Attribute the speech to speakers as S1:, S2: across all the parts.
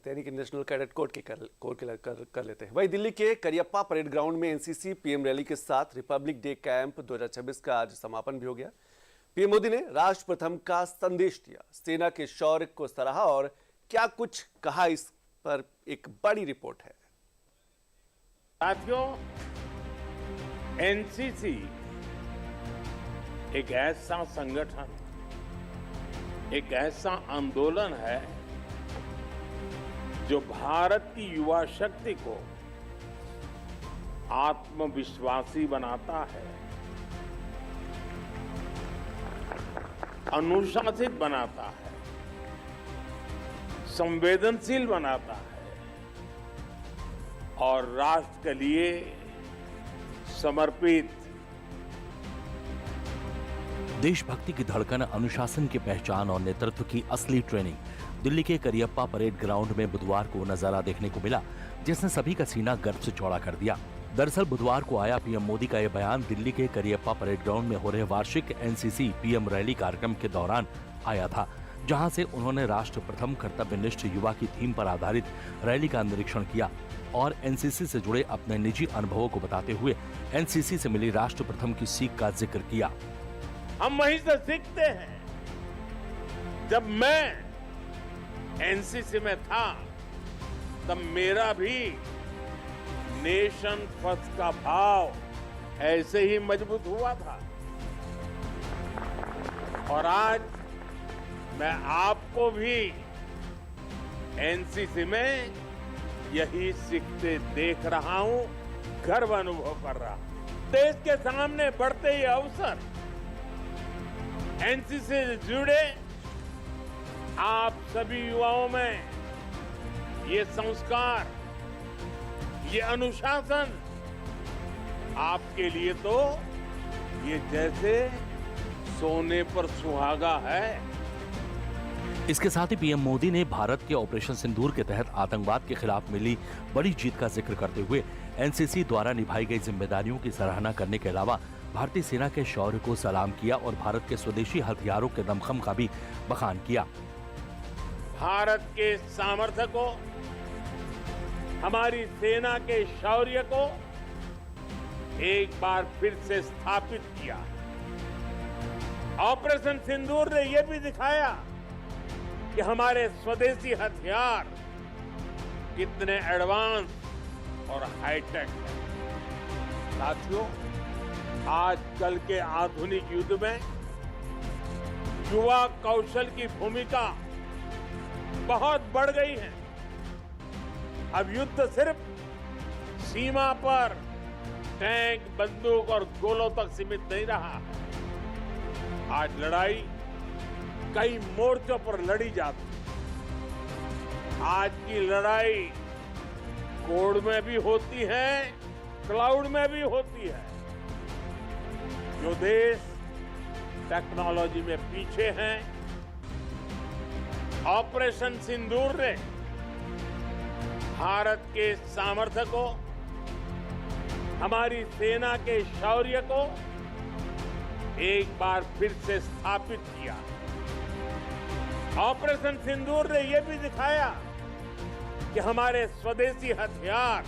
S1: लेते हैं, यानी कि नेशनल कैडेट कोर कर लेते हैं। वही दिल्ली के करियप्पा परेड ग्राउंड में एनसीसी पीएम रैली के साथ रिपब्लिक डे कैंप 2026 का आज समापन भी हो गया। पीएम मोदी ने राष्ट्र प्रथम का संदेश दिया, सेना के शौर्य को सराहा और क्या कुछ कहा, इस पर एक बड़ी रिपोर्ट है।
S2: साथियों, एनसीसी एक ऐसा संगठन, एक ऐसा आंदोलन है जो भारत की युवा शक्ति को आत्मविश्वासी बनाता है, अनुशासित बनाता है, संवेदनशील बनाता है और राष्ट्र के लिए समर्पित।
S3: देशभक्ति की धड़कन, अनुशासन की पहचान और नेतृत्व की असली ट्रेनिंग दिल्ली के करियप्पा परेड ग्राउंड में बुधवार को नजारा देखने को मिला, जिसने सभी का सीना गर्व से चौड़ा कर दिया। दरअसल बुधवार को आया पीएम मोदी का यह बयान दिल्ली के करियप्पा परेड ग्राउंड में हो रहे वार्षिक एनसीसी पीएम रैली कार्यक्रम के दौरान आया था, जहां से उन्होंने राष्ट्र प्रथम कर्तव्यनिष्ठ युवा की थीम पर आधारित रैली का निरीक्षण किया और एनसीसी से जुड़े अपने निजी अनुभवों को बताते हुए एनसीसी से मिली राष्ट्र प्रथम की सीख का जिक्र किया।
S2: हम वहीं से सीखते हैं। जब मैं एनसीसी में था तब मेरा भी नेशन फर्स्ट का भाव ऐसे ही मजबूत हुआ था और आज मैं आपको भी एनसीसी में यही सीखते देख रहा हूं, गर्व अनुभव कर रहा हूं। देश के सामने बढ़ते ये अवसर, एनसीसी से जुड़े आप सभी युवाओं में ये संस्कार, ये अनुशासन आपके लिए तो ये जैसे सोने पर सुहागा है।
S3: इसके साथ ही पीएम मोदी ने भारत के ऑपरेशन सिंदूर के तहत आतंकवाद के खिलाफ मिली बड़ी जीत का जिक्र करते हुए एनसीसी द्वारा निभाई गई जिम्मेदारियों की सराहना करने के अलावा भारतीय सेना के शौर्य को सलाम किया और भारत के स्वदेशी हथियारों के दमखम का भी बखान किया।
S2: भारत के सामर्थ्य को, हमारी सेना के शौर्य को एक बार फिर से स्थापित किया। ऑपरेशन सिंदूर ने यह भी दिखाया कि हमारे स्वदेशी हथियार कितने एडवांस और हाईटेक हैं। साथियों, आजकल के आधुनिक युद्ध में युवा कौशल की भूमिका बहुत बढ़ गई है। अब युद्ध सिर्फ सीमा पर टैंक, बंदूक और गोलों तक सीमित नहीं रहा है। आज लड़ाई कई मोर्चों पर लड़ी जाती है। आज की लड़ाई कोड में भी होती है, क्लाउड में भी होती है। जो देश टेक्नोलॉजी में पीछे हैं, ऑपरेशन सिंदूर ने भारत के सामर्थ्य को, हमारी सेना के शौर्य को एक बार फिर से स्थापित किया। ऑपरेशन सिंदूर ने यह भी दिखाया कि हमारे स्वदेशी हथियार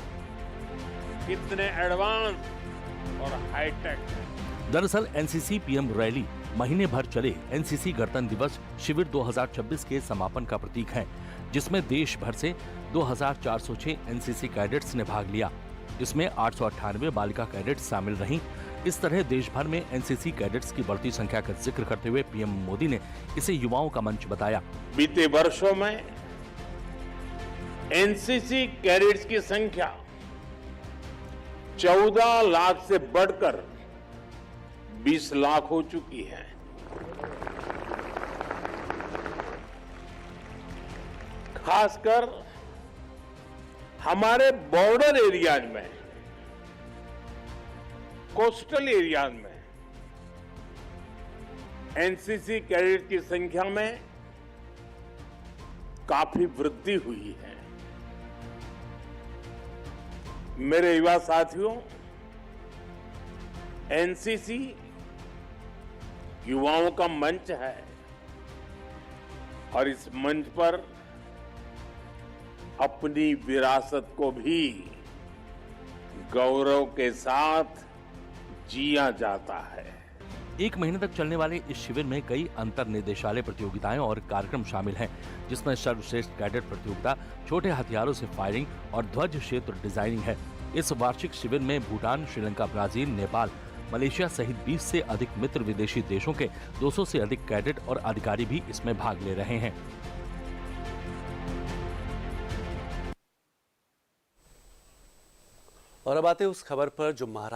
S2: कितने एडवांस और हाईटेक हैं।
S3: दरअसल एनसीसी पीएम रैली महीने भर चले एनसीसी गणतंत्र दिवस शिविर 2026 के समापन का प्रतीक है, जिसमें देश भर से 2406 एनसीसी कैडेट्स ने भाग लिया, जिसमें 898 बालिका कैडेट्स शामिल रहीं। इस तरह देश भर में एनसीसी कैडेट्स की बढ़ती संख्या का जिक्र करते हुए पीएम मोदी ने इसे युवाओं का मंच बताया।
S2: बीते वर्षों में एनसीसी कैडेट्स की संख्या 14 लाख से बढ़कर 20 लाख हो चुकी है। खासकर हमारे बॉर्डर एरियाज में, कोस्टल एरियाज में एनसीसी कैडेट की संख्या में काफी वृद्धि हुई है। मेरे युवा साथियों, एनसीसी युवाओं का मंच है और इस मंच पर अपनी विरासत को भी गौरव के साथ जिया जाता है।
S3: 1 महीने तक चलने वाले इस शिविर में कई अंतर निदेशालय प्रतियोगिताएं और कार्यक्रम शामिल हैं, जिसमें सर्वश्रेष्ठ कैडेट प्रतियोगिता, छोटे हथियारों से फायरिंग और ध्वज क्षेत्र डिजाइनिंग है। इस वार्षिक शिविर में भूटान, श्रीलंका, ब्राजील, नेपाल, मलेशिया सहित 20 से अधिक मित्र विदेशी देशों के 200 से अधिक कैडेट और अधिकारी भी इसमें भाग ले रहे हैं।
S1: और अब आते हैं उस खबर पर जो महाराष्ट्र